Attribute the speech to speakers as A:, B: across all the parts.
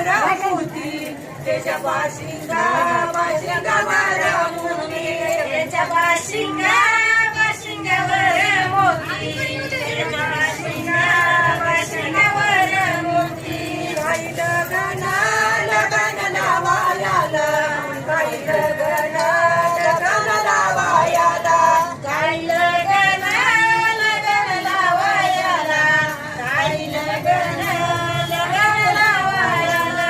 A: मोती त्याच्या बाशिंगावर मोती त्याच्या बाशिंगावर मोती त्याच्या बाशिंगावर मोती काही लगन लावायाला काही लगन लावायाला काही लगन लावायाला काही लगन लावायाला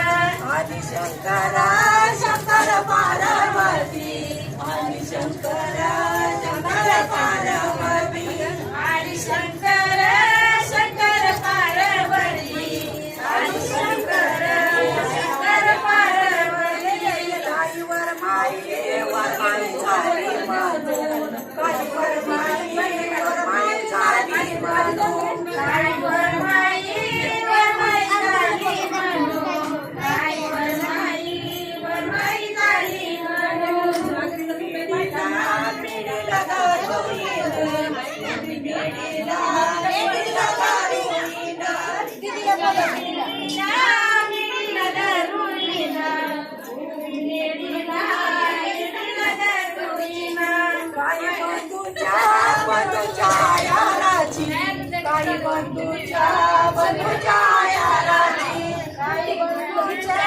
A: आदि शंकरा शंकर पार्वती आदि शंकरा शंकर पार्वती आदि शंकरा शंकर पार्वती आदि शंकरा शंकर पार्वती काईवर माई झाली माधू काईवर माई झाली माधू काईवर माई झाली माधू काईवर माई झाली माधू पिढीला बंधूच्या याराची काही बंधूच्या याराची काही बंधूच्या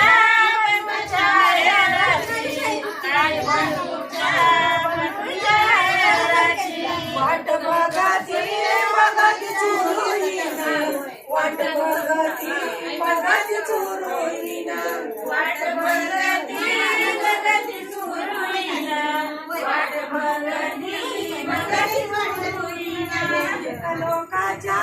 A: याराची काही बंधूच्या याराची वाट बघती चुरुईना वाट बघती चुरुईना वाट बघती चुरुईना वाट बघती लोकाच्या